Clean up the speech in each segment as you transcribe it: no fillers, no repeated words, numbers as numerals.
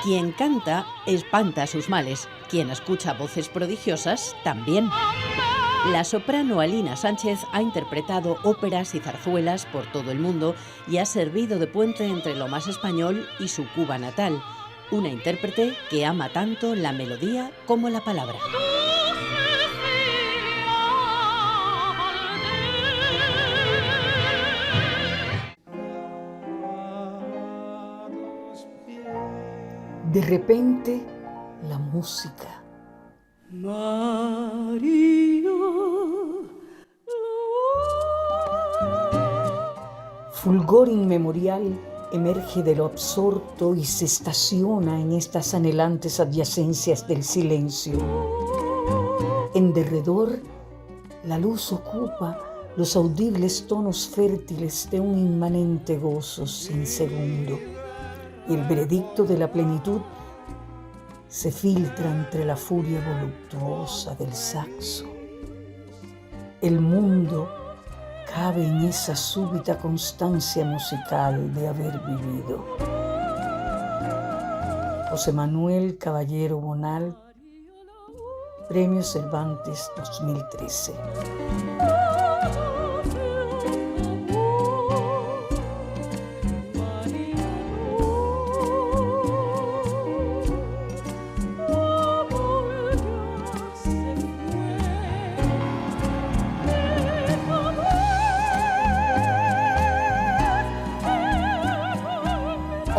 Quien canta espanta sus males, quien escucha voces prodigiosas también. La soprano Alina Sánchez ha interpretado óperas y zarzuelas por todo el mundo y ha servido de puente entre lo más español y su Cuba natal. Una intérprete que ama tanto la melodía como la palabra. De repente, la música. María, Fulgor inmemorial emerge de lo absorto y se estaciona en estas anhelantes adyacencias del silencio. En derredor, la luz ocupa los audibles tonos fértiles de un inmanente gozo sin segundo. Y el veredicto de la plenitud se filtra entre la furia voluptuosa del saxo. El mundo cabe en esa súbita constancia musical de haber vivido. José Manuel Caballero Bonal, Premio Cervantes 2013.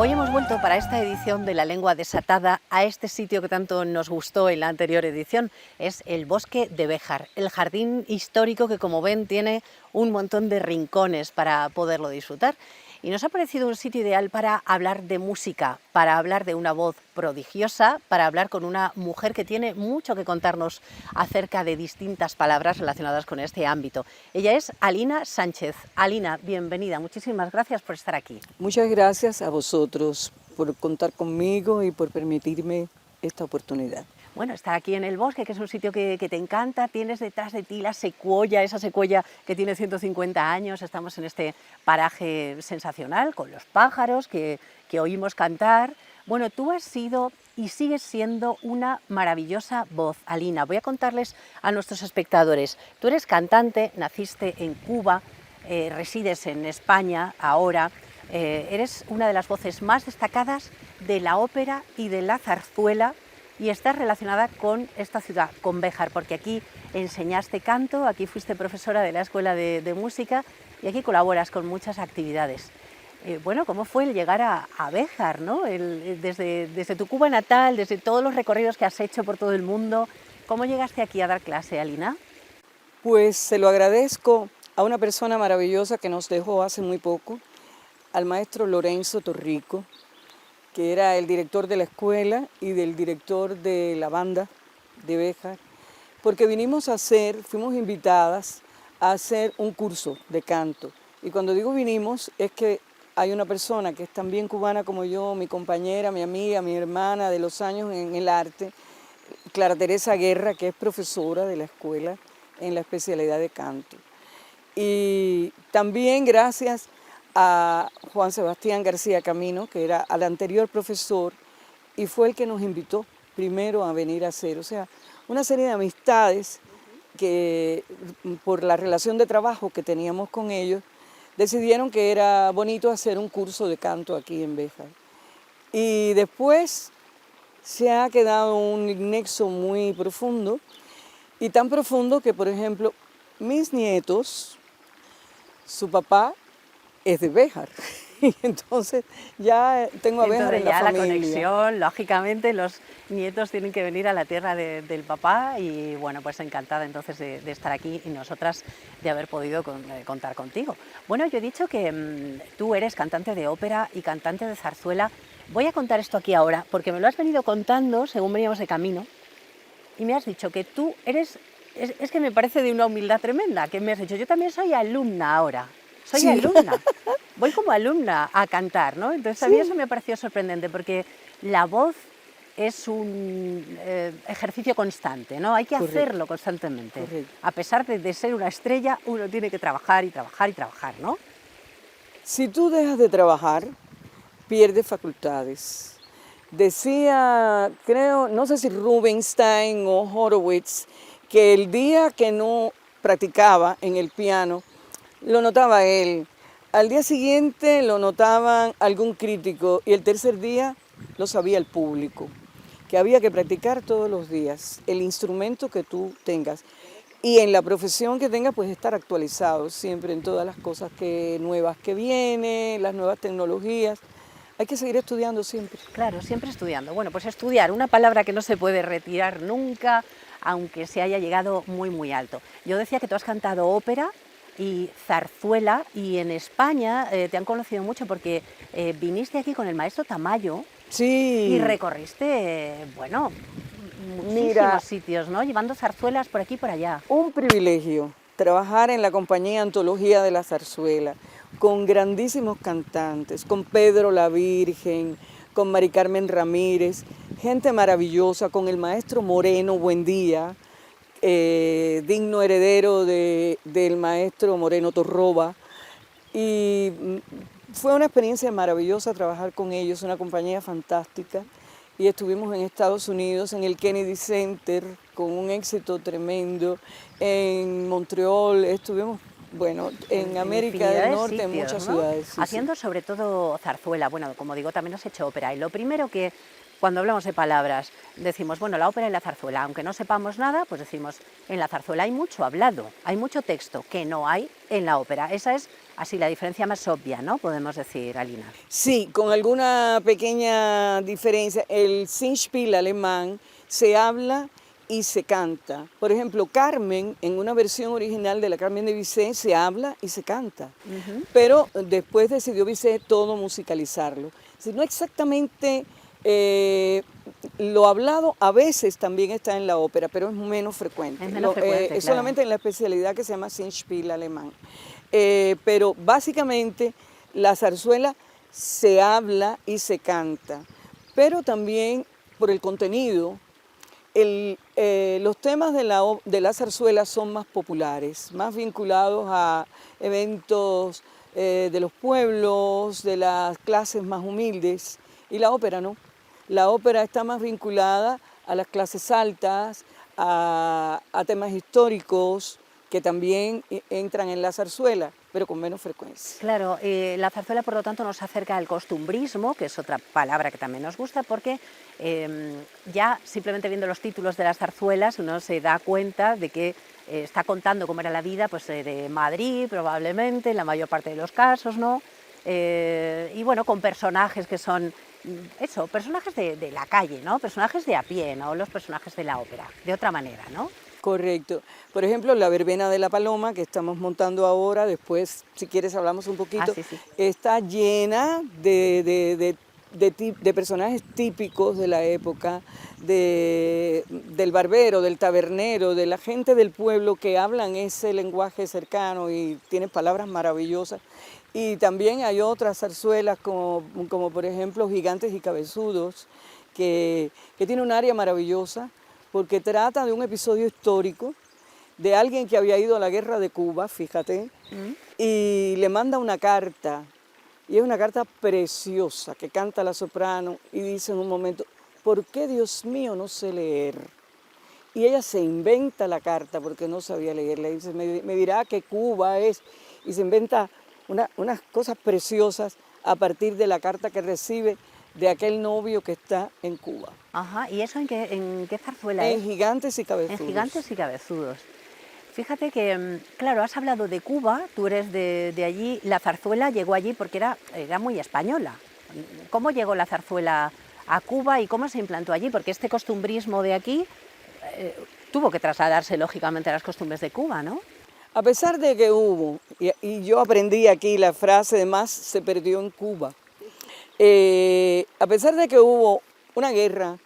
Hoy hemos vuelto para esta edición de La Lengua Desatada a este sitio que tanto nos gustó en la anterior edición. Es el Bosque de Béjar, el jardín histórico que, como ven, tiene un montón de rincones para poderlo disfrutar. Y nos ha parecido un sitio ideal para hablar de música, para hablar de una voz prodigiosa, para hablar con una mujer que tiene mucho que contarnos acerca de distintas palabras relacionadas con este ámbito. Ella es Alina Sánchez. Alina, bienvenida. Muchísimas gracias por estar aquí. Muchas gracias a vosotros por contar conmigo y por permitirme esta oportunidad. Bueno, estar aquí en el bosque, que es un sitio que te encanta, tienes detrás de ti la secuoya, esa secuoya que tiene 150 años, estamos en este paraje sensacional, con los pájaros que oímos cantar. Bueno, tú has sido y sigues siendo una maravillosa voz, Alina. Voy a contarles a nuestros espectadores. Tú eres cantante, naciste en Cuba, resides en España ahora, eres una de las voces más destacadas de la ópera y de la zarzuela, y estás relacionada con esta ciudad, con Béjar, porque aquí enseñaste canto, aquí fuiste profesora de la Escuela de Música y aquí colaboras con muchas actividades. Bueno, ¿cómo fue el llegar a Béjar, ¿no? Desde tu Cuba natal, desde todos los recorridos que has hecho por todo el mundo, ¿cómo llegaste aquí a dar clase, Alina? Pues se lo agradezco a una persona maravillosa que nos dejó hace muy poco, al maestro Lorenzo Torrico, que era el director de la escuela y del director de la banda de Béjar, porque fuimos invitadas a hacer un curso de canto. Y cuando digo vinimos, es que hay una persona que es también cubana como yo, mi compañera, mi amiga, mi hermana de los años en el arte, Clara Teresa Guerra, que es profesora de la escuela en la especialidad de canto. Y también gracias a Juan Sebastián García Camino, que era el anterior profesor, y fue el que nos invitó primero a venir a hacer. O sea, una serie de amistades que por la relación de trabajo que teníamos con ellos, decidieron que era bonito hacer un curso de canto aquí en Béjar. Y después se ha quedado un nexo muy profundo, y tan profundo que, por ejemplo, mis nietos, su papá es de Béjar, y entonces ya tengo a Béjar en la familia. La conexión, lógicamente los nietos tienen que venir a la tierra del papá, y bueno, pues encantada entonces de estar aquí y nosotras de haber podido contar contigo. Bueno, yo he dicho que tú eres cantante de ópera y cantante de zarzuela. Voy a contar esto aquí ahora porque me lo has venido contando según veníamos de camino, y me has dicho que tú eres, es que me parece de una humildad tremenda, que me has dicho, yo también soy alumna ahora. Soy alumna, voy como alumna a cantar, ¿no? Entonces a mí eso me ha parecido sorprendente, porque la voz es un ejercicio constante, ¿no? Hay que hacerlo constantemente. Correcto. A pesar de ser una estrella, uno tiene que trabajar y trabajar y trabajar, ¿no? Si tú dejas de trabajar, pierdes facultades. Decía, creo, no sé si Rubinstein o Horowitz, que el día que no practicaba en el piano, lo notaba él. Al día siguiente lo notaban algún crítico y el tercer día lo sabía el público, que había que practicar todos los días el instrumento que tú tengas. Y en la profesión que tengas, pues estar actualizado siempre en todas las cosas nuevas que vienen, las nuevas tecnologías. Hay que seguir estudiando siempre. Claro, siempre estudiando. Bueno, pues estudiar, una palabra que no se puede retirar nunca, aunque se haya llegado muy, muy alto. Yo decía que tú has cantado ópera y zarzuela, y en España te han conocido mucho porque viniste aquí con el maestro Tamayo y Sí, recorriste, bueno, mira, muchísimos sitios, ¿no? Llevando zarzuelas por aquí y por allá. un privilegio trabajar en la compañía Antología de la Zarzuela, con grandísimos cantantes, con Pedro la Virgen, con Mari Carmen Ramírez, gente maravillosa, con el maestro Moreno Buendía, digno heredero del maestro Moreno Torroba. Y fue una experiencia maravillosa trabajar con ellos, una compañía fantástica. Y estuvimos en Estados Unidos, en el Kennedy Center, con un éxito tremendo. En Montreal, estuvimos, bueno, en América Infinidad del de Norte, en sitios, muchas ¿no? ciudades. Sí, sí. Haciendo sobre todo zarzuela. Bueno, como digo, también has hecho ópera. Y lo primero que, cuando hablamos de palabras, decimos, bueno, la ópera y la zarzuela. Aunque no sepamos nada, pues decimos, en la zarzuela hay mucho hablado, hay mucho texto, que no hay en la ópera. Esa es así la diferencia más obvia, ¿no? Podemos decir, Alina. Sí, con alguna pequeña diferencia. El Singspiel alemán se habla y se canta. Por ejemplo, Carmen, en una versión original de la Carmen de Bizet, se habla y se canta. Pero después decidió Bizet todo musicalizarlo. Si no exactamente lo hablado a veces también está en la ópera, pero es menos frecuente. Es menos frecuente, Es claro. solamente en la especialidad que se llama Singspiel alemán. Pero básicamente la zarzuela se habla y se canta, pero también por el contenido. Los temas de la zarzuela son más populares, más vinculados a eventos de los pueblos, de las clases más humildes, y la ópera no. La ópera está más vinculada a las clases altas, a temas históricos que también entran en la zarzuela, pero con menos frecuencia. Claro, la zarzuela, por lo tanto, nos acerca al costumbrismo, que es otra palabra que también nos gusta, porque ya simplemente viendo los títulos de las zarzuelas uno se da cuenta de que está contando cómo era la vida pues, de Madrid, probablemente, en la mayor parte de los casos, ¿no? Y bueno, con personajes que son, eso, personajes de la calle, ¿no? Personajes de a pie, ¿no? Los personajes de la ópera, de otra manera, ¿no? Correcto. Por ejemplo, la verbena de la Paloma, que estamos montando ahora, después, si quieres, hablamos un poquito, Sí. está llena de personajes típicos de la época, del barbero, del tabernero, de la gente del pueblo que hablan ese lenguaje cercano y tienen palabras maravillosas. Y también hay otras zarzuelas como por ejemplo Gigantes y Cabezudos, que tiene un área maravillosa, porque trata de un episodio histórico de alguien que había ido a la guerra de Cuba, fíjate, y le manda una carta, y es una carta preciosa que canta la soprano y dice en un momento, ¿por qué, Dios mío, no sé leer? Y ella se inventa la carta porque no sabía leerla, y dice, me dirá que Cuba es, y se inventa unas cosas preciosas a partir de la carta que recibe de aquel novio que está en Cuba. Ajá, ¿y eso en qué zarzuela es? En Gigantes y Cabezudos. En Gigantes y Cabezudos. Fíjate que, claro, has hablado de Cuba, tú eres de allí, la zarzuela llegó allí porque era muy española. ¿Cómo llegó la zarzuela a Cuba y cómo se implantó allí? Porque este costumbrismo de aquí tuvo que trasladarse lógicamente a las costumbres de Cuba, ¿no? A pesar de que hubo, y yo aprendí aquí la frase de más se perdió en Cuba, a pesar de que hubo una guerra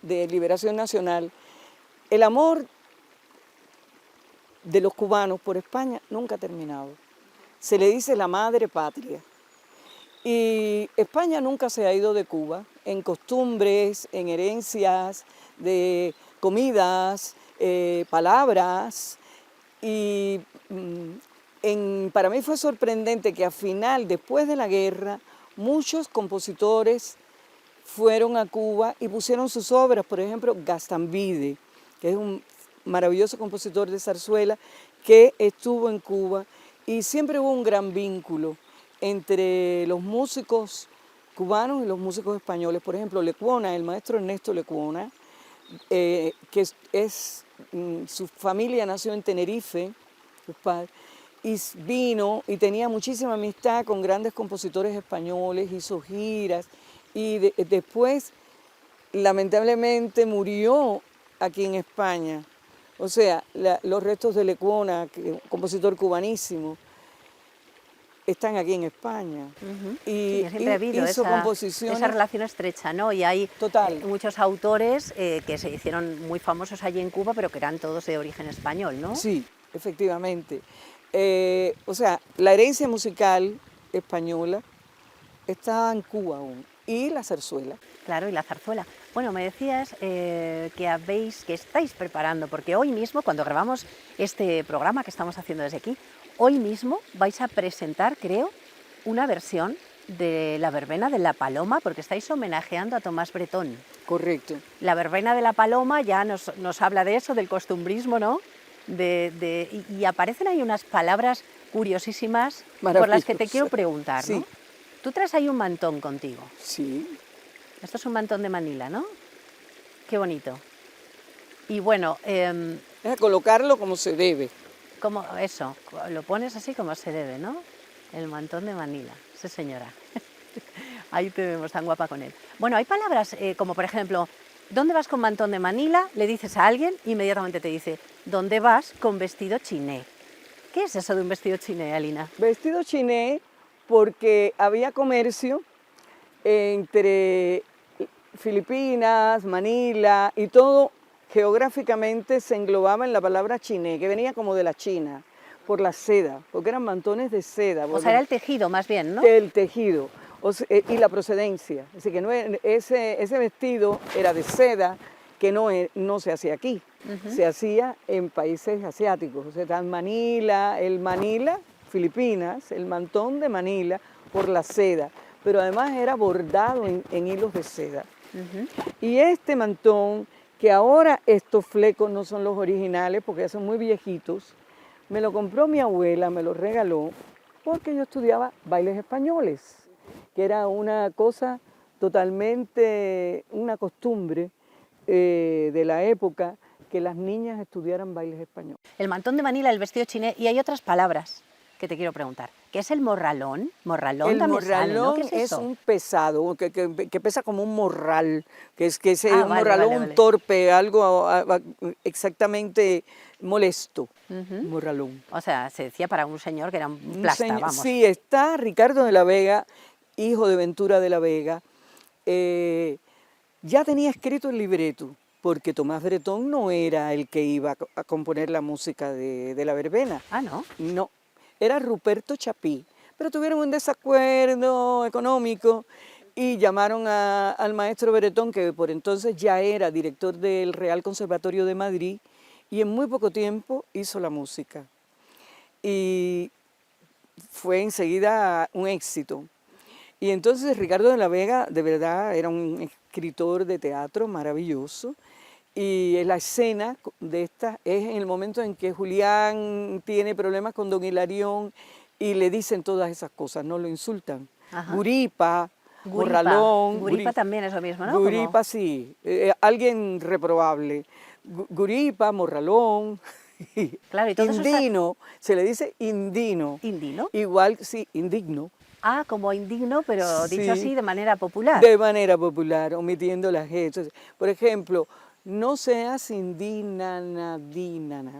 de liberación nacional, el amor de los cubanos por España nunca ha terminado. Se le dice la madre patria. Y España nunca se ha ido de Cuba en costumbres, en herencias, de comidas, palabras. Y para mí fue sorprendente que al final, después de la guerra, muchos compositores fueron a Cuba y pusieron sus obras, por ejemplo, Gastambide, que es un maravilloso compositor de zarzuela que estuvo en Cuba, y siempre hubo un gran vínculo entre los músicos cubanos y los músicos españoles. Por ejemplo, Lecuona, el maestro Ernesto Lecuona, su familia nació en Tenerife, sus padres, y vino y tenía muchísima amistad con grandes compositores españoles, hizo giras, y después lamentablemente murió aquí en España. O sea, los restos de Lecuona, un compositor cubanísimo, están aquí en España. Sí, siempre ha habido hizo esa composiciones. Esa relación estrecha, ¿no? Y hay Total. Muchos autores que se hicieron muy famosos allí en Cuba, pero que eran todos de origen español, ¿no? Sí, efectivamente. O sea, la herencia musical española está en Cuba aún, y la zarzuela. Claro, y la zarzuela. Bueno, me decías que estáis preparando, porque hoy mismo, cuando grabamos este programa que estamos haciendo desde aquí, hoy mismo vais a presentar, creo, una versión de la verbena de La Paloma, porque estáis homenajeando a Tomás Bretón. Correcto. La verbena de La Paloma ya nos habla de eso, del costumbrismo, ¿no? Y aparecen ahí unas palabras curiosísimas por las que te quiero preguntar, ¿no? Sí. Tú traes ahí un mantón contigo. Sí. Esto es un mantón de Manila, ¿no? Qué bonito. Y bueno, Es a colocarlo como se debe. como eso, lo pones así como se debe, ¿no? El mantón de Manila, sí señora. Ahí te vemos tan guapa con él. Bueno, hay palabras como por ejemplo, ¿dónde vas con mantón de Manila? Le dices a alguien, inmediatamente te dice, ¿dónde vas con vestido chiné? ¿Qué es eso de un vestido chiné, Alina? Vestido chiné porque había comercio entre Filipinas, Manila, y todo geográficamente se englobaba en la palabra chiné, que venía como de la China, por la seda, porque eran mantones de seda. O sea, era el tejido más bien, ¿no? El tejido y la procedencia. Así que ese vestido era de seda que no se hacía aquí, se hacía en países asiáticos. O sea, el Manila, Filipinas, el mantón de Manila por la seda, pero además era bordado en hilos de seda. Y este mantón, que ahora estos flecos no son los originales porque ya son muy viejitos, me lo compró mi abuela, me lo regaló, porque yo estudiaba bailes españoles, que era una cosa totalmente, una costumbre de la época, que las niñas estudiaran bailes españoles. El mantón de Manila, el vestido chiné, y hay otras palabras que te quiero preguntar. ¿Qué es el morralón? Morralón El también sale, ¿no? morralón ¿Qué es es eso? un pesado, que pesa como un morral, que es un vale, morralón, vale, un vale. torpe, algo exactamente molesto. Morralón. O sea, se decía para un señor que era un plasta, vamos. Sí, está Ricardo de la Vega, hijo de Ventura de la Vega, ya tenía escrito el libreto, porque Tomás Bretón no era el que iba a componer la música de la verbena. Ah, ¿no? No, era Ruperto Chapí, pero tuvieron un desacuerdo económico y llamaron al maestro Bretón, que por entonces ya era director del Real Conservatorio de Madrid, y en muy poco tiempo hizo la música. Y fue enseguida un éxito. Y entonces Ricardo de la Vega de verdad era un escritor de teatro maravilloso, y la escena de esta es en el momento en que Julián tiene problemas con don Hilarión y le dicen todas esas cosas, no lo insultan. Ajá. Guripa, morralón. Guripa también es lo mismo, ¿no? Guripa, Como... sí, alguien reprobable. Guripa, morralón. Claro, y todo eso está- Indino, se le dice indino. ¿Indino? Igual, sí, indigno. Ah, como indigno, pero Sí. dicho así de manera popular. De manera popular, omitiendo las G. Entonces, por ejemplo, no seas indinana.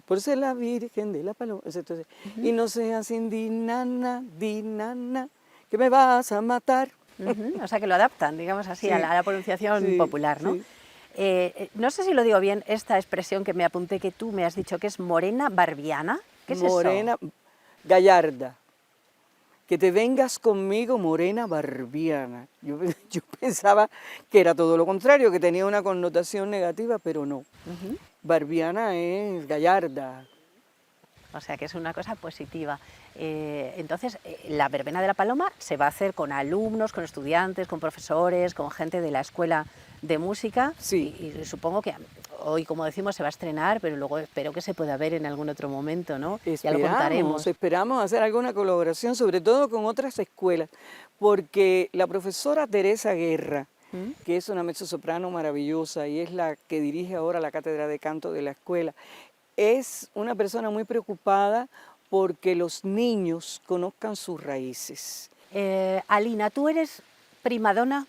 Por eso es la Virgen de la Paloma. Entonces, y no seas indinana, que me vas a matar. O sea, que lo adaptan, digamos así, Sí. a la pronunciación Sí, popular, ¿no? sí. No sé si lo digo bien, esta expresión que me apunté, que tú me has dicho que es morena barbiana. ¿Qué es Morena, eso? gallarda. Que te vengas conmigo, morena barbiana. Yo pensaba que era todo lo contrario, que tenía una connotación negativa, pero no. Barbiana es gallarda. O sea que es una cosa positiva. Entonces, la verbena de la Paloma se va a hacer con alumnos, con estudiantes, con profesores, con gente de la escuela de música. Sí. Y supongo que hoy, como decimos, se va a estrenar, pero luego espero que se pueda ver en algún otro momento, ¿no? Ya lo contaremos. Esperamos hacer alguna colaboración, sobre todo con otras escuelas, porque la profesora Teresa Guerra, que es una mezzosoprano maravillosa y es la que dirige ahora la cátedra de canto de la escuela, es una persona muy preocupada porque los niños conozcan sus raíces. Alina, ¿tú eres primadona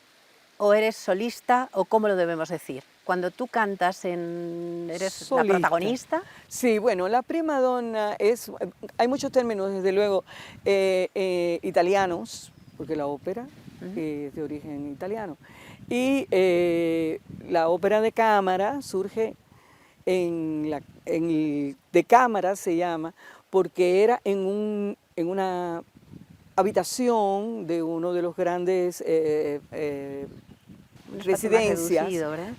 o eres solista o cómo lo debemos decir? Cuando tú cantas, ¿eres Solista. la protagonista? Sí, bueno, la primadonna es, hay muchos términos, desde luego, italianos, porque la ópera es de origen italiano, y la ópera de cámara surge de cámara se llama, porque era en una habitación de uno de los grandes residencias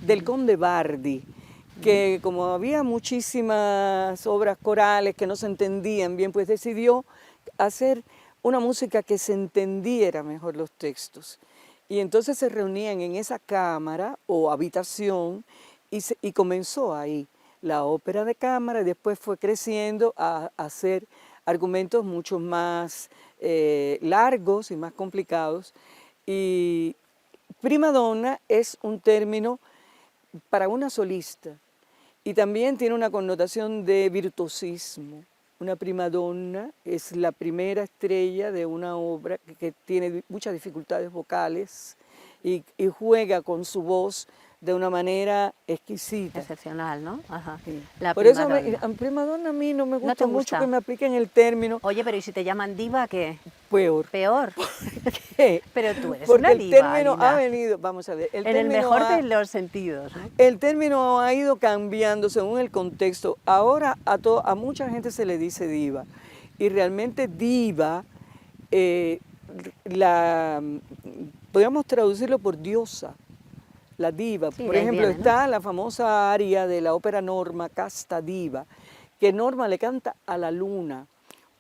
del conde Bardi, que como había muchísimas obras corales que no se entendían bien, pues decidió hacer una música que se entendiera mejor los textos. Y entonces se reunían en esa cámara o habitación y comenzó ahí la ópera de cámara, y después fue creciendo a hacer argumentos mucho más largos y más complicados. Y primadonna es un término para una solista y también tiene una connotación de virtuosismo. Una primadonna es la primera estrella de una obra que tiene muchas dificultades vocales y juega con su voz de una manera exquisita. Excepcional, ¿no? Ajá. Sí. La Por eso primadonna a mí no me gusta te mucho gusta. que me apliquen el término. Oye, pero ¿y si te llaman diva, qué? Peor. Peor. ¿Qué? Pero tú eres Porque una el diva, término Alina. ha venido, vamos a ver, En el mejor de los sentidos, ¿no? el término ha ido cambiando según el contexto. Ahora a mucha gente se le dice diva y realmente diva, podríamos traducirlo por diosa. La diva, Sí, por de ahí ejemplo, viene, ¿no? está la famosa aria de la ópera Norma, Casta Diva, que Norma le canta a la luna,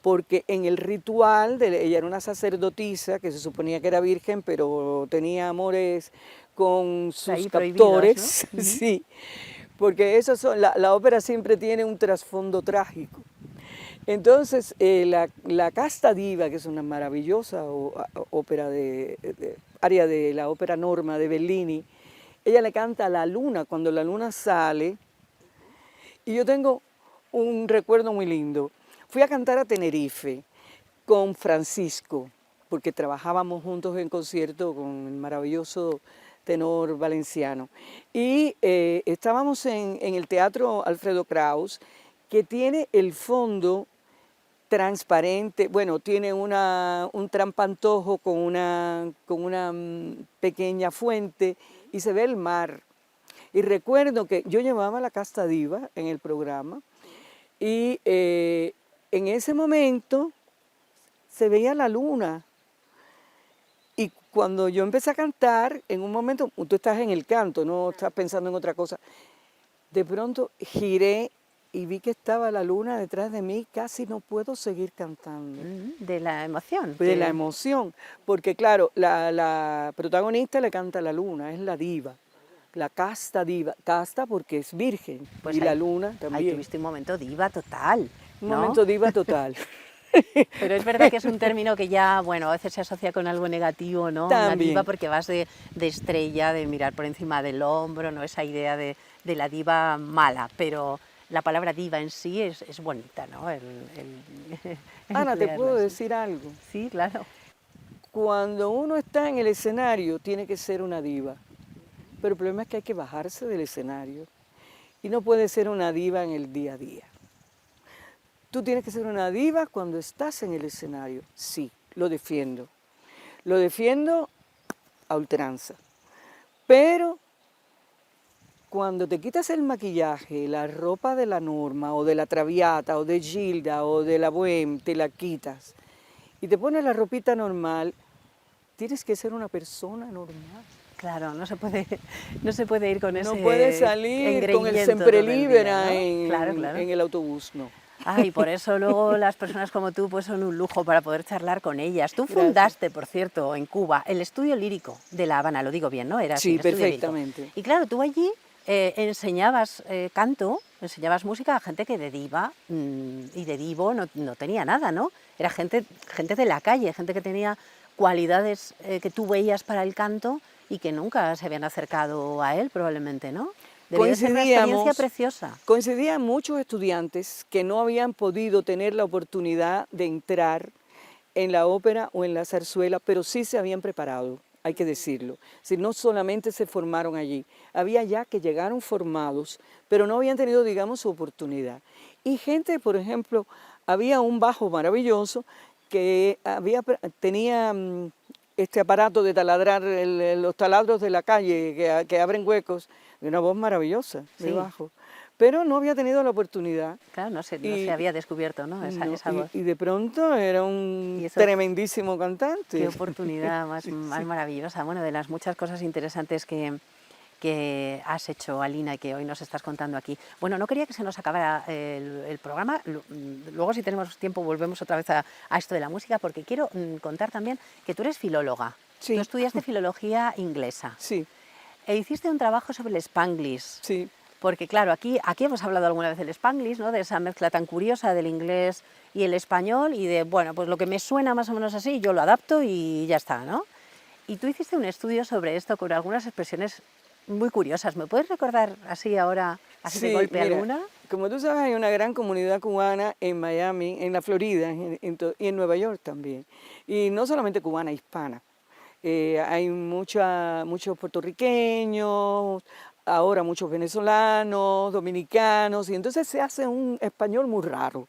porque en el ritual, ella era una sacerdotisa que se suponía que era virgen, pero tenía amores con sus Ahí captores, prohibidos, ¿no? sí, porque la ópera siempre tiene un trasfondo trágico. Entonces, la Casta Diva, que es una maravillosa ópera aria de la ópera Norma de Bellini, ella le canta a la luna cuando la luna sale. Y yo tengo un recuerdo muy lindo. Fui a cantar a Tenerife con Francisco, porque trabajábamos juntos en concierto con el maravilloso tenor valenciano. Y estábamos en el Teatro Alfredo Kraus, que tiene el fondo transparente, bueno, tiene un trampantojo con una pequeña fuente y se ve el mar. Y recuerdo que yo llevaba la Casta Diva en el programa y en ese momento se veía la luna. Y cuando yo empecé a cantar, en un momento, tú estás en el canto, no estás pensando en otra cosa, de pronto giré y vi que estaba la luna detrás de mí, casi no puedo seguir cantando. De la emoción. De la emoción, porque claro, la protagonista le canta a la luna, es la diva, la casta diva, casta porque es virgen, Pues y ahí- la luna Ahí también. tuviste un momento diva total, Un ¿no? momento diva total. Pero es verdad que es un término que ya, bueno, a veces se asocia con algo negativo, ¿no? Una También. diva porque vas de estrella, de mirar por encima del hombro, ¿no? Esa idea de la diva mala, pero la palabra diva en sí es bonita, ¿no? El Ana, ¿te emplearla puedo así. decir algo? Sí, claro. Cuando uno está en el escenario, tiene que ser una diva. Pero el problema es que hay que bajarse del escenario. Y no puede ser una diva en el día a día. Tú tienes que ser una diva cuando estás en el escenario. Sí, lo defiendo. Lo defiendo a ultranza. Pero cuando te quitas el maquillaje, la ropa de la Norma, o de la Traviata, o de Gilda, o de la Bohème, te la quitas y te pones la ropita normal, tienes que ser una persona normal. Claro, no se puede ir con ese No puedes salir con el engreimiento sempre todo el día, libera ¿no? Claro, claro. en el autobús, no. Ay, por eso luego las personas como tú pues son un lujo para poder charlar con ellas. Tú Gracias. fundaste, por cierto, en Cuba, el Estudio Lírico de La Habana, lo digo bien, ¿no? Era así, Sí, el Estudio Lírico. perfectamente. Y claro, tú allí enseñabas canto, enseñabas música a gente que de diva y de divo no tenía nada, ¿no? Era gente de la calle, gente que tenía cualidades que tú veías para el canto y que nunca se habían acercado a él probablemente, ¿no? Debió de ser una experiencia preciosa. Coincidían muchos estudiantes que no habían podido tener la oportunidad de entrar en la ópera o en la zarzuela, pero sí se habían preparado, hay que decirlo. Si no solamente se formaron allí, había ya que llegaron formados, pero no habían tenido, digamos, su oportunidad. Y gente, por ejemplo, había un bajo maravilloso que tenía este aparato de taladrar los taladros de la calle que abren huecos, de una voz maravillosa de bajo. Pero no había tenido la oportunidad. Claro, no se había descubierto, ¿no? Esa voz. Y de pronto era un tremendísimo cantante. Qué oportunidad más maravillosa. Bueno, de las muchas cosas interesantes que has hecho, Alina, y que hoy nos estás contando aquí. Bueno, no quería que se nos acabara el programa. Luego, si tenemos tiempo, volvemos otra vez a esto de la música, porque quiero contar también que tú eres filóloga. Sí. Tú estudiaste filología inglesa. Sí. E hiciste un trabajo sobre el Spanglish. Sí. Porque claro, aquí hemos hablado alguna vez del Spanglish, ¿no? De esa mezcla tan curiosa del inglés y el español y de, bueno, pues lo que me suena más o menos así, yo lo adapto y ya está, ¿no? Y tú hiciste un estudio sobre esto con algunas expresiones muy curiosas. ¿Me puedes recordar así ahora, así de golpe alguna? Como tú sabes, hay una gran comunidad cubana en Miami, en la Florida y en Nueva York también. Y no solamente cubana, hispana. Hay muchos puertorriqueños, ahora muchos venezolanos, dominicanos, y entonces se hace un español muy raro,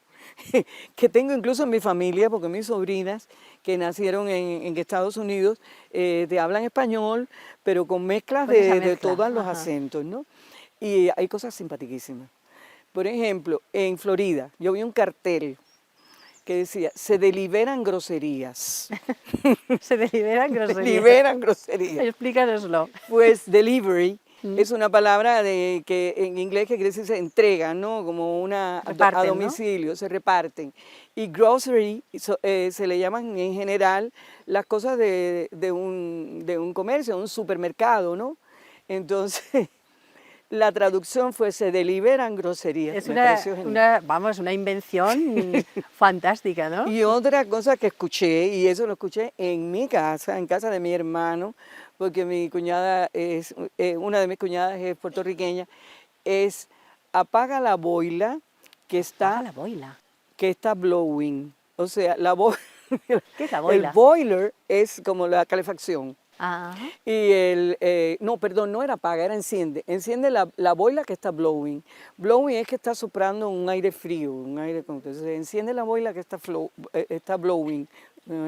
que tengo incluso en mi familia, porque mis sobrinas que nacieron en Estados Unidos te hablan español, pero con mezclas de todos los acentos, ¿no? Y hay cosas simpaticísimas. Por ejemplo, en Florida, yo vi un cartel que decía, se deliberan groserías. Se deliberan groserías. Deliberan groserías. Explícanoslo. Pues delivery es una palabra que en inglés que quiere decir se entrega, ¿no? Como a domicilio, ¿no? Se reparten. Y grocery se le llaman en general las cosas de un comercio, de un supermercado, ¿no? Entonces, la traducción fue se deliberan groserías. Es una invención fantástica, ¿no? Y otra cosa que escuché, y eso lo escuché en mi casa, en casa de mi hermano, porque mi cuñada una de mis cuñadas es puertorriqueña, es apaga la boila que está, apaga la boila. Que está blowing. O sea, ¿Qué es la boila? El boiler es como la calefacción. Ajá. Y no, perdón, no era apaga, era enciende. Enciende la boila que está blowing. Blowing es que está soplando un aire frío, un aire entonces enciende la boila que está blowing. ¿No?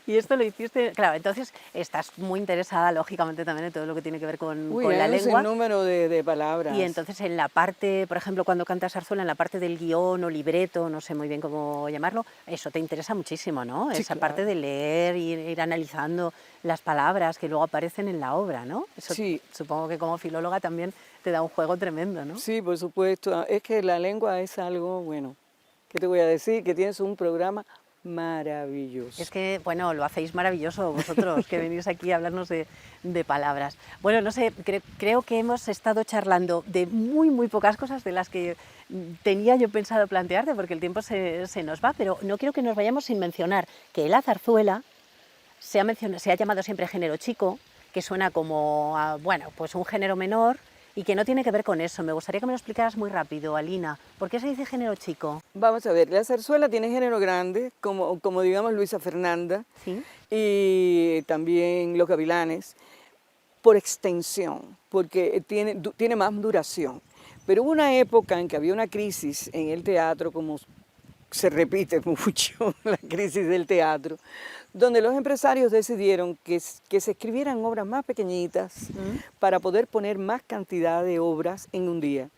Y esto lo hiciste, claro, entonces estás muy interesada lógicamente también en todo lo que tiene que ver con la lengua. Un número de palabras. Y entonces en la parte, por ejemplo, cuando cantas zarzuela, en la parte del guión o libreto, no sé muy bien cómo llamarlo, eso te interesa muchísimo, ¿no? Sí, esa claro. parte de leer y ir analizando las palabras que luego aparecen en la obra, ¿no? Eso sí. Supongo que como filóloga también te da un juego tremendo, ¿no? Sí, por supuesto. Es que la lengua es algo, bueno, ¿qué te voy a decir? Que tienes un programa maravilloso. Es que, bueno, lo hacéis maravilloso vosotros, que venís aquí a hablarnos de palabras. Bueno, no sé, creo que hemos estado charlando de muy pocas cosas de las que tenía yo pensado plantearte, porque el tiempo se nos va, pero no quiero que nos vayamos sin mencionar que la zarzuela se ha llamado siempre género chico, que suena como, bueno, pues un género menor, y que no tiene que ver con eso. Me gustaría que me lo explicaras muy rápido, Alina. ¿Por qué se dice género chico? Vamos a ver, la zarzuela tiene género grande, como digamos Luisa Fernanda, ¿Sí? Y también Los Gavilanes, por extensión, porque tiene más duración. Pero hubo una época en que había una crisis en el teatro, como se repite mucho, la crisis del teatro, donde los empresarios decidieron que se escribieran obras más pequeñitas para poder poner más cantidad de obras en un día.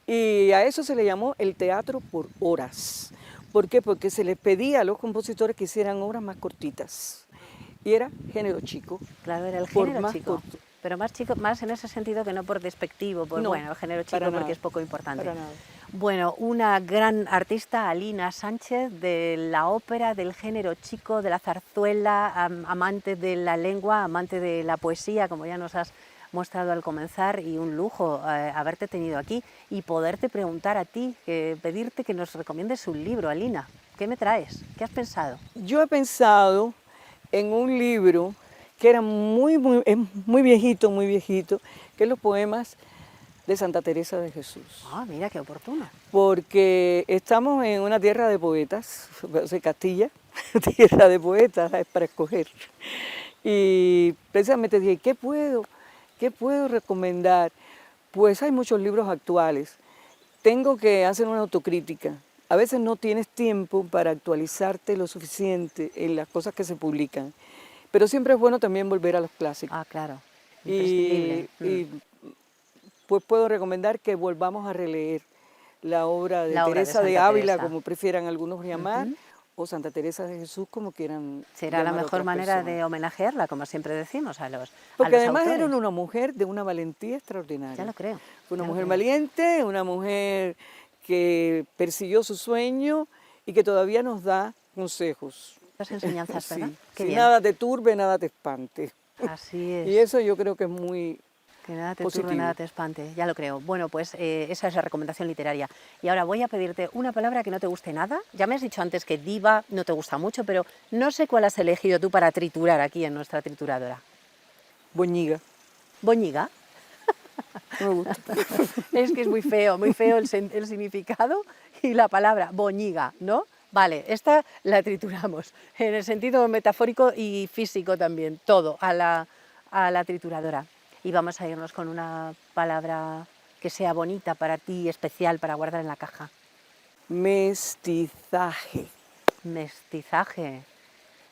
Y a eso se le llamó el teatro por horas. ¿Por qué? Porque se les pedía a los compositores que hicieran obras más cortitas. Y era género chico. Claro, era el género chico. pero más chico, más en ese sentido que no por despectivo, por No, bueno, el género chico para porque nada, es poco importante. para nada. Bueno, una gran artista, Alina Sánchez, de la ópera, del género chico, de la zarzuela, amante de la lengua, amante de la poesía, como ya nos has mostrado al comenzar, y un lujo haberte tenido aquí y poderte preguntar a ti, pedirte que nos recomiendes un libro, Alina. ¿Qué me traes? ¿Qué has pensado? Yo he pensado en un libro que era es muy viejito, que es los poemas de Santa Teresa de Jesús. Ah, mira, qué oportuno. Porque estamos en una tierra de poetas, o sea, Castilla, tierra de poetas, es para escoger. Y precisamente dije, ¿qué puedo recomendar? Pues hay muchos libros actuales. Tengo que hacer una autocrítica. A veces no tienes tiempo para actualizarte lo suficiente en las cosas que se publican, pero siempre es bueno también volver a los clásicos. Ah, claro. Y, Imprescindible. pues puedo recomendar que volvamos a releer la obra de La obra de Teresa de Santa Ávila, Teresa. como prefieran algunos llamar, o Santa Teresa de Jesús, como quieran Será la llamar mejor otras manera personas. de homenajearla, como siempre decimos, a los Porque además autores. era una mujer de una valentía extraordinaria. Ya lo creo. Fue una ya lo mujer creo. valiente, una mujer que persiguió su sueño y que todavía nos da consejos. Las enseñanzas, ¿verdad? Sí, Qué sí, bien. nada te turbe, nada te espante. Así es. Y eso yo creo que es muy Que nada te positivo. turbe, nada te espante, ya lo creo. Bueno, pues esa es la recomendación literaria. Y ahora voy a pedirte una palabra que no te guste nada. Ya me has dicho antes que diva no te gusta mucho, pero no sé cuál has elegido tú para triturar aquí en nuestra trituradora. boñiga. ¿Boñiga? No me gusta. Es que es muy feo el significado y la palabra boñiga, ¿no? Vale, esta la trituramos en el sentido metafórico y físico también, todo a la trituradora. Y vamos a irnos con una palabra que sea bonita para ti, especial, para guardar en la caja. Mestizaje. Mestizaje.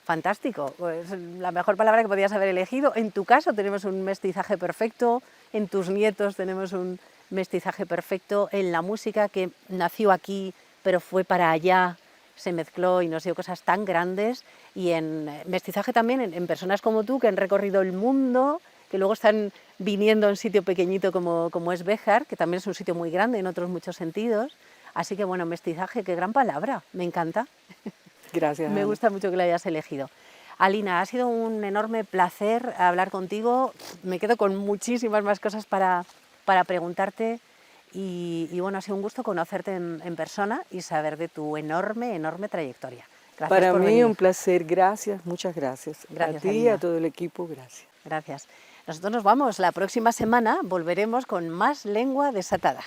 Fantástico, pues la mejor palabra que podías haber elegido. En tu caso tenemos un mestizaje perfecto, en tus nietos tenemos un mestizaje perfecto, en la música que nació aquí pero fue para allá, se mezcló y nos dio cosas tan grandes, y en mestizaje también en personas como tú que han recorrido el mundo, que luego están viniendo a un sitio pequeñito como es Béjar, que también es un sitio muy grande en otros muchos sentidos. Así que bueno, mestizaje, qué gran palabra, me encanta. Gracias. Me Ana. gusta mucho que lo hayas elegido. Alina, ha sido un enorme placer hablar contigo. Me quedo con muchísimas más cosas para preguntarte. Y bueno, ha sido un gusto conocerte en persona y saber de tu enorme trayectoria. Gracias Para por mí venir. un placer, gracias, muchas gracias. Gracias, a ti y Alina. a todo el equipo, gracias. Gracias. Nosotros nos vamos. La próxima semana volveremos con más lengua desatada.